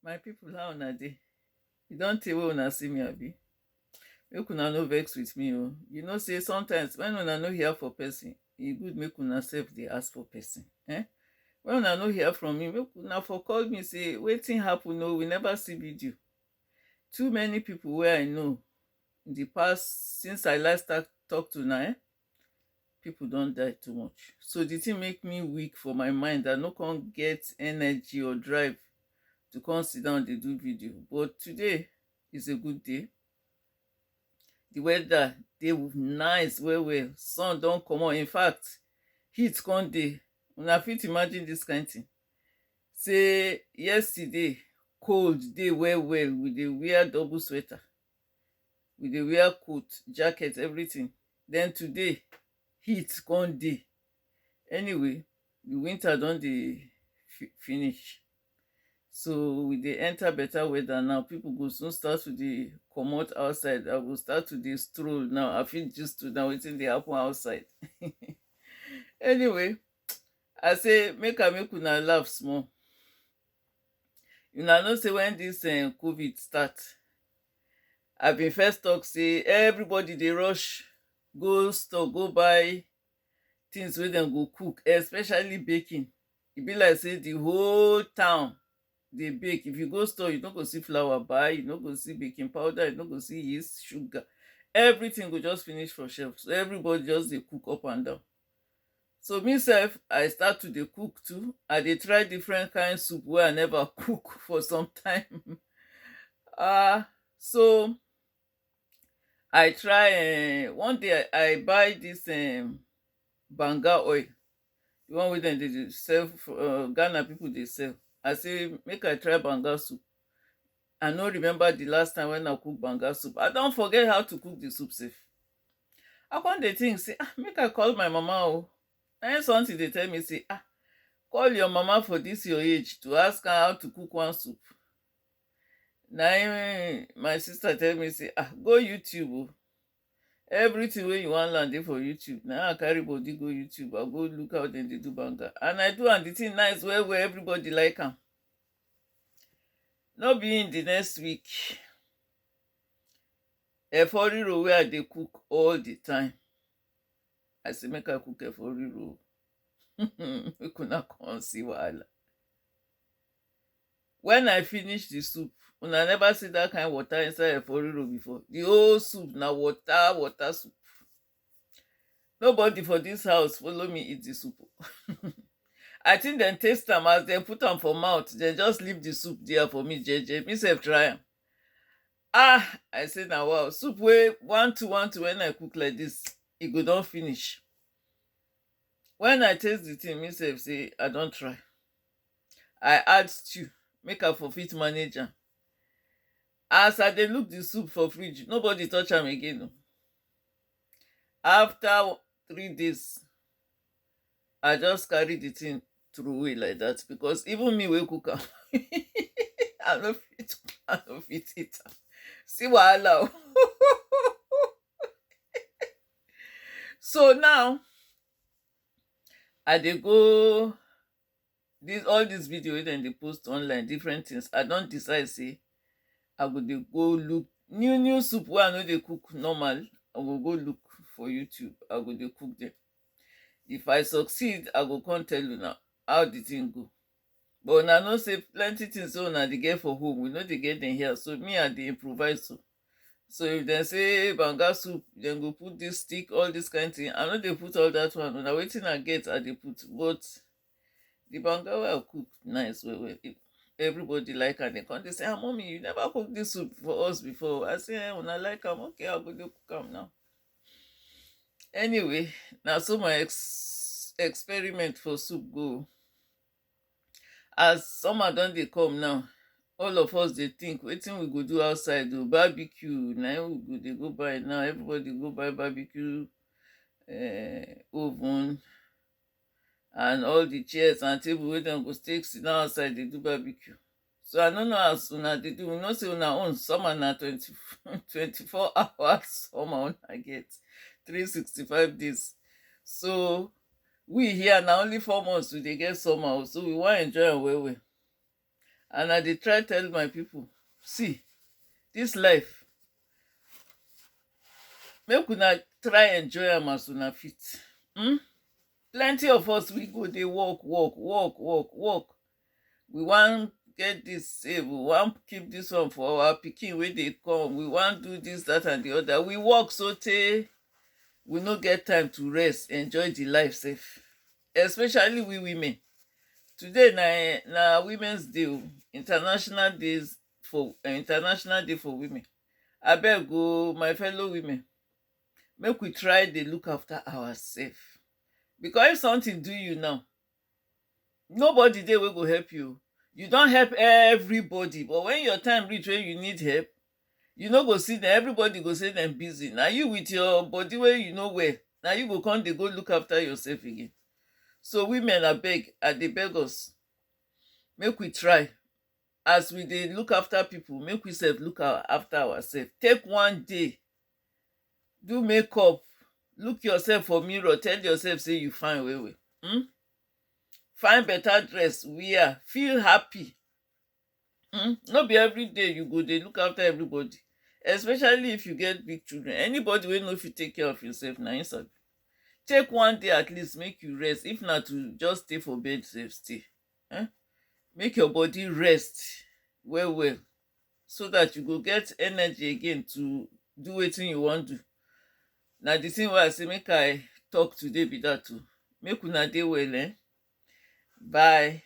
My people, how una dey? You don tey wey una see me, abi? Make una no vex with me o. You know say sometimes when una no hear for person, e good make una sef dey ask for person. When una no hear from me, make una for call me say wetin happen o, we never see video. Too many people wey I know in the past since I last start talk to una, people don die too much. So the thing make me weak for my mind. I no come get energy or drive to come sit down dey do video. But today is a good day. The weather dey nice well well, sun don comot. In fact, heat come dey. Una fit imagine this kind thing, say yesterday cold dey well well, we dey wear double sweater, we dey wear coat, jacket, everything. Then today heat come dey. Anyway, the winter don dey finish, so we dey enter better weather now. People go soon start to dey comot outside. I go start to dey stroll now. I fit gist to now wetin dey happen outside. Anyway, I say make I make una laugh small. Una know say when this covid start, I bin first talk say everybody dey rush go store go buy things wey dem go cook, especially baking. E be like say the whole town dey bake. If you go store, you no go see flour buy, you no go see baking powder, you no go see yeast, sugar. Everything go just finish for shelf, so everybody just dey cook up and down. So me sef, I start to dey cook too. I dey try different kind soup wey I never cook for some time. So I try one day I buy this banga oil, the one wey dem dey sell for Ghana. People dey sell. I say make I try banga soup. I no remember the last time when I cook banga soup. I don forget how to cook the soup sef. I come dey think say make I call my mama o. Na something dey tell me say call your mama for this your age to ask her how to cook one soup. Na my sister tell me say go YouTube o. Everything wey you wan learn dey for YouTube. Na I carry body go YouTube. I go look how dem dey do banga, and I do am. The thing nice well well. Everybody like am. No be in the next week, efo riro wey I dey cook all the time, I say make I cook efo riro. Make una come see wahala. When I finish the soup, una never see that kind water inside efo riro before. The whole soup na water soup. Nobody for this house follow me eat the soup. I think dem taste am. As dem put am for mouth, dem just leave the soup there for me jeje. Me sef try am. I say na wow, soup wey 1-2 when I cook like this, e go don finish. When I taste the thing, me sef say I don try. I add stew make I for fit manage am. As I dey look the soup for fridge, nobody touch am again o. After 3 days, I just carry the thing throway like that, because even me wey cook am, I no fit eat am. See wahala o. So now I dey go all this video wey dem dey post online, different things. I don decide say I go dey go look new soup wey I no dey cook normal. I go go look for YouTube. I go dey cook them. If I succeed, I go come tell una how the thing go. But una know say plenty things wey una dey get for home, we no dey get them here. So me, I dey improvise o. So if dem say banga soup, dem go put this stick, all this kind thing, I no dey put all that one. Na wetin I get I dey put. But the banga wey I cook nice well well. Everybody like am. Dem come dey say mommy, you never cook this soup for us before. I say una like am, okay, I go dey cook am now. Anyway, na so my experiment for soup go. As summer don dey come now, all of us dey think wetin we go do outside o. Barbecue na we go dey go buy now. Everybody go buy barbecue oven and all the chairs and table wey dem go take sit down outside dey do barbecue. So I no know as una dey do. We know say una own summer na 24 hours summer una get, 365 days. So we here na only 4 months we dey get summer, so we wan enjoy am well well. And I dey try tell my people, see, this life, make una try enjoy am as una fit. Plenty of us, we go dey work. We wan get this save, we wan keep this one for our pikin wey dey come, we wan do this, that and the other. We work sotey we no get time to rest, enjoy the life sef, especially we women. Today na women's day o, international day for women. Abeg o, my fellow women, make we try dey look after ourselves, because if something do you now, nobody dey wey go help you. You don help everybody, but when your time reach wey you need help, you no go see dem. Everybody go say dem busy. Na you with your body wey you no well, na you go come dey go look after yourself again. So women, abeg, I dey beg us, make we try, as we dey look after people, make we sef look after ourselves. Take one day, do makeup, look yourself for mirror, tell yourself say you fine well well. Find better dress wear, feel happy. No be every day you go dey look after everybody, especially if you get big children. Anybody wey no fit take care of yourself, na him sabi. Take one day at least, make you rest. If na to just stay for bed sef, stay. Make your body rest well well, so that you go get energy again to do wetin you wan do. Na the thing wey I say make I talk today be that o. Make una dey well. Bye.